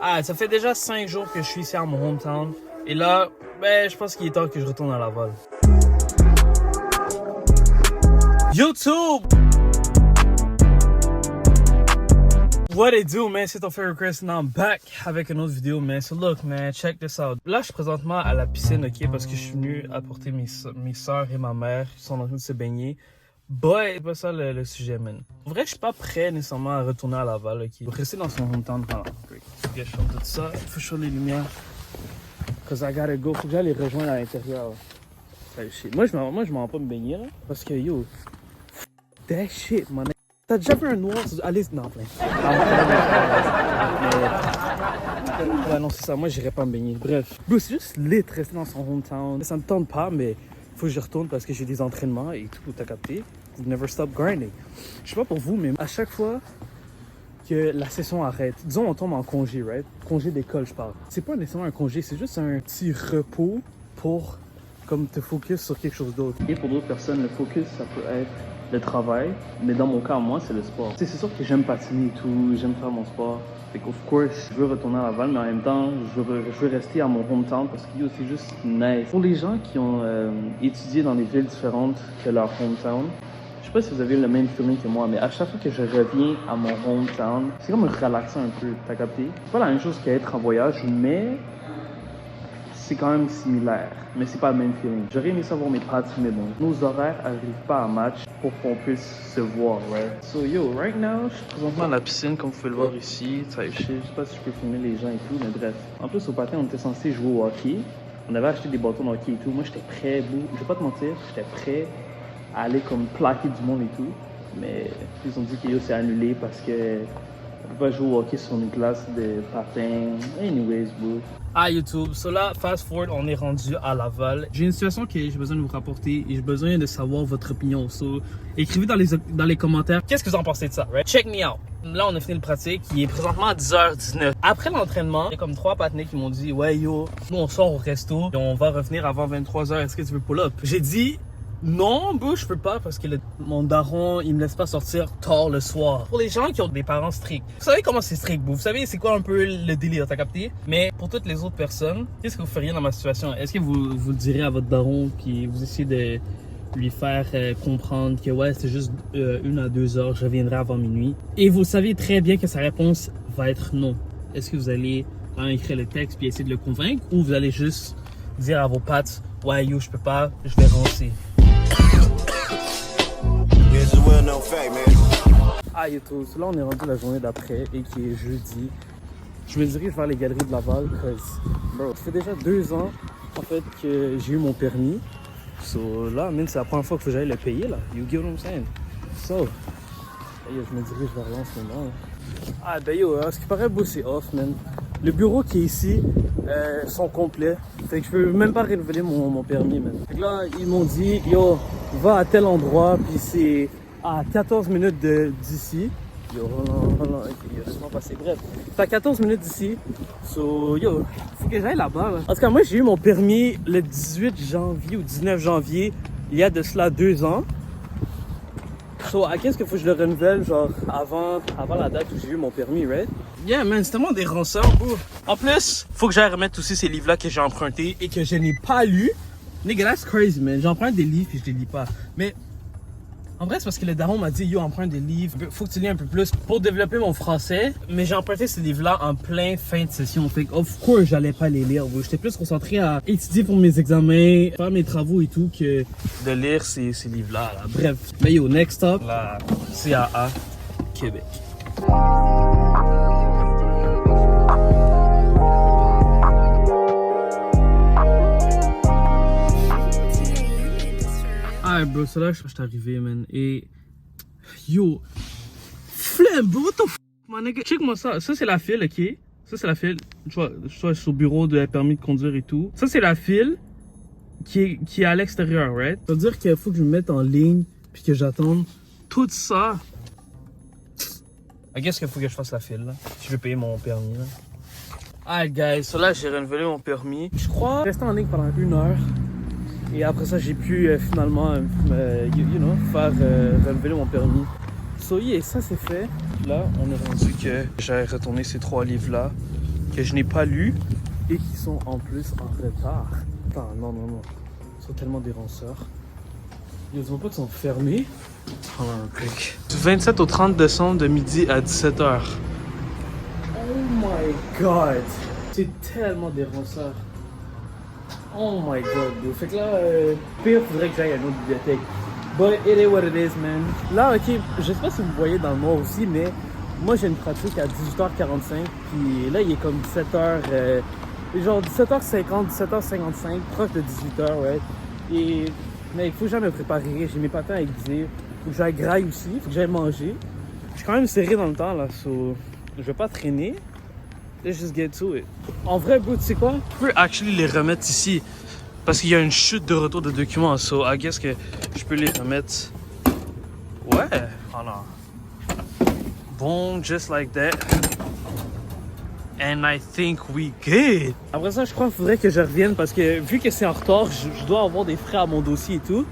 Ah, ça fait déjà 5 jours que je suis ici à mon hometown. Et là, ben, je pense qu'il est temps que je retourne à Laval. YouTube! What it do, man? C'est ton favorite Chris, and I'm back avec une autre vidéo, man. So look, man, check this out. Là, je suis présentement à la piscine, ok? Parce que je suis venu apporter mes soeurs et ma mère qui sont en train de se baigner. But, c'est pas ça le sujet, man. En vrai, je suis pas prêt nécessairement à retourner à Laval, ok? Je vais rester dans son hometown pendant. Faut que je change tout ça. Faut changer les lumières. Cause I gotta go. Faut que j'aille les rejoindre à l'intérieur. Moi, je m'en vais pas me baigner, là. Parce que, yo, that shit, man. T'as déjà vu un noir? Allez, non, plein. Ouais, non, c'est ça. Moi, j'irais pas me baigner. Bref. Bro, c'est juste lit rester dans son hometown. Ça me tente pas, mais faut que je retourne parce que j'ai des entraînements et tout. T'as capté? Never stop grinding. Je sais pas pour vous, mais à chaque fois que la session arrête, disons, on tombe en congé, right? Congé d'école, je parle. C'est pas nécessairement un congé, c'est juste un petit repos pour, comme, te focus sur quelque chose d'autre. Et pour d'autres personnes, le focus, ça peut être le travail, mais dans mon cas, moi, c'est le sport. C'est sûr que j'aime patiner et tout, j'aime faire mon sport. Fait qu'of course, je veux retourner à Laval, mais en même temps, je veux rester à mon hometown parce que c'est juste nice. Pour les gens qui ont étudié dans des villes différentes que leur hometown, je sais pas si vous avez le même feeling que moi, mais à chaque fois que je reviens à mon hometown, c'est comme me relaxer un peu, t'as capté? C'est pas la même chose qu'être en voyage, mais c'est quand même similaire, mais c'est pas le même feeling. J'aurais aimé savoir mes pattes, mais bon, nos horaires arrivent pas à match pour qu'on puisse se voir, right? So yo, right now, je suis présentement à la piscine, comme vous pouvez le voir ici. Je sais pas si je peux filmer les gens et tout, mais bref. En plus, au patin, on était censé jouer au hockey. On avait acheté des bâtons de hockey et tout. Moi, j'étais prêt, je vais pas te mentir, j'étais prêt à aller comme plaquer du monde et tout. Mais ils ont dit que yo, c'est annulé parce que on peut pas jouer au hockey sur une glace de patin. Anyways, bro. Ah, YouTube. So là, fast forward, on est rendu à Laval. J'ai une situation que j'ai besoin de vous rapporter et j'ai besoin de savoir votre opinion. So, écrivez dans les commentaires qu'est-ce que vous en pensez de ça, right? Check me out. Là, on a fini le pratique. Il est présentement à 10h19. Après l'entraînement, il y a comme 3 patinets qui m'ont dit « Ouais, yo, nous, on sort au resto et on va revenir avant 23h. Est-ce que tu veux pull-up? » J'ai dit non, bro, je peux pas parce que mon daron, il me laisse pas sortir tard le soir. Pour les gens qui ont des parents stricts, vous savez comment c'est strict, bro. Vous savez c'est quoi un peu le délire, t'as capté? Mais pour toutes les autres personnes, qu'est-ce que vous feriez dans ma situation? Est-ce que vous le direz à votre daron puis vous essayez de lui faire comprendre que ouais, c'est juste 1 à 2 heures, je reviendrai avant minuit. Et vous savez très bien que sa réponse va être non. Est-ce que vous allez écrire le texte puis essayer de le convaincre ou vous allez juste dire à vos pattes, ouais, yo, je peux pas, je vais roncer. Ah, YouTube, là on est rendu la journée d'après et qui est jeudi. Je me dirige vers les galeries de Laval parce bro, ça fait déjà 2 ans en fait que j'ai eu mon permis. So là, man, c'est la première fois que j'allais le payer là. You get what I'm saying? So, je me dirige vers là en ce moment. Ah ben yo, ce qui paraît beau c'est off, man. Le bureau qui est ici sont complets. Fait que je peux même pas renouveler mon permis, man. Fait que là, ils m'ont dit, yo, va à tel endroit, puis c'est à 14 minutes d'ici. Yo, laisse-moi passer. Bref, c'est à 14 minutes d'ici. So, yo, faut que j'aille là-bas, là. En tout cas, moi, j'ai eu mon permis le 18 janvier ou 19 janvier, il y a de cela 2 ans. So, à qu'est-ce qu'il faut que je le renouvelle, genre, avant la date où j'ai eu mon permis, right? Yeah, man, c'est tellement des rançons, bro. En plus, faut que j'aille remettre aussi ces livres-là que j'ai empruntés et que je n'ai pas lus. Nigga, that's crazy, man. J'emprunte des livres et je les lis pas. Mais, en vrai, c'est parce que le daron m'a dit, yo, emprunte des livres. Faut que tu lis un peu plus pour développer mon français. Mais j'ai emprunté ces livres-là en plein fin de session. Fait que, of course, j'allais pas les lire, bro. J'étais plus concentré à étudier pour mes examens, faire mes travaux et tout, que de lire ces livres-là, là. Bref. Mais yo, next stop, la CAA, Québec. Ah, bro, c'est là que je suis arrivé, man. Et yo, flemme, bro, what the f***, man, nigga. Check-moi ça. Ça, c'est la file, ok? Ça, c'est la file. Tu vois, je suis au bureau de permis de conduire et tout. Ça, c'est la file qui est à l'extérieur, right? Ça veut dire qu'il faut que je me mette en ligne puis que j'attende tout ça. Qu'est-ce qu'il faut que je fasse la file, là? Si je veux payer mon permis, là. Alright, guys. So là, j'ai renouvelé mon permis. Je crois rester en ligne pendant 1 heure. Et après ça, j'ai pu finalement, faire renouveler mon permis. So yeah, ça c'est fait. Là, on est rendu que j'ai retourné ces 3 livres-là que je n'ai pas lues et qui sont en plus en retard. Attends, non. Ils sont tellement déranceurs. Ils ne pas qu'ils sont fermés. Oh, du 27 au 30 décembre de midi à 17h. Oh my god! C'est tellement dérançeur. Oh my god, dude. Fait que là, pire, faudrait que j'aille à une autre bibliothèque. But it is what it is, man. Là, ok, je sais pas si vous voyez dans le noir aussi, mais moi j'ai une pratique à 18h45, puis là il est comme 17h, genre 17h50, 17h55, proche de 18h, ouais. Et, mais il faut que j'aille me préparer, j'ai mes patins à aiguiser, faut que j'aille graille aussi, faut que j'aille manger. Je suis quand même serré dans le temps là, so je vais pas traîner. Let's just get to it. En vrai, bro, tu sais quoi? Je peux actually les remettre ici. Parce qu'il y a une chute de retour de documents. So, I guess que je peux les remettre. Ouais. Oh non. Bon, just like that. And I think we good. Après ça, je crois qu'il faudrait que je revienne parce que vu que c'est en retard, je dois avoir des frais à mon dossier et tout.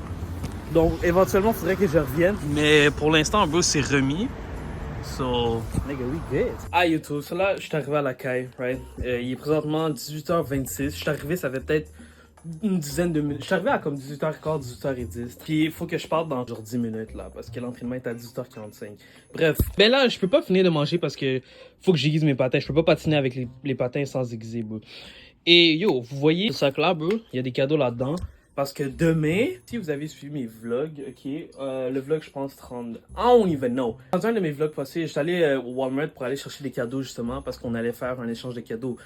Donc, éventuellement, il faudrait que je revienne. Mais pour l'instant, bro, c'est remis. So, nigga, we good. Ah, YouTube, so là, je suis arrivé à la caille, right? Il est présentement 18h26. Je suis arrivé, ça fait peut-être une dizaine de minutes. Je suis arrivé à comme 18h15, 18h10. Puis il faut que je parte dans genre 10 minutes, là, parce que l'entraînement est à 18h45. Bref. Ben là, je peux pas finir de manger parce que faut que j'aiguise mes patins. Je peux pas patiner avec les patins sans aiguiser, bro. Et yo, vous voyez ce sac-là, bro? Il y a des cadeaux là-dedans. Parce que demain, si vous avez suivi mes vlogs, ok, le vlog, je pense, 30... I don't even know. Dans un de mes vlogs passés, j'étais allé au Walmart pour aller chercher des cadeaux, justement, parce qu'on allait faire un échange de cadeaux.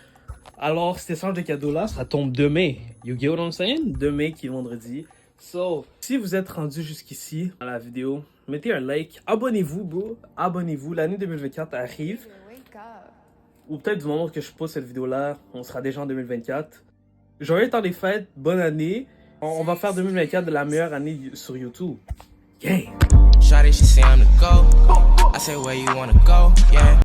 Alors, cet échange de cadeaux-là, ça tombe demain. You get what I'm saying? Demain, qui est vendredi. So, si vous êtes rendu jusqu'ici dans la vidéo, mettez un like. Abonnez-vous, bro. Abonnez-vous. L'année 2024 arrive. Ou peut-être du moment que je pose cette vidéo-là, on sera déjà en 2024. Joyeux temps des fêtes. Bonne année. On va faire 2024 de la meilleure année sur YouTube. Gang! Shawty, she say I'm the go. I say where you wanna go, yeah.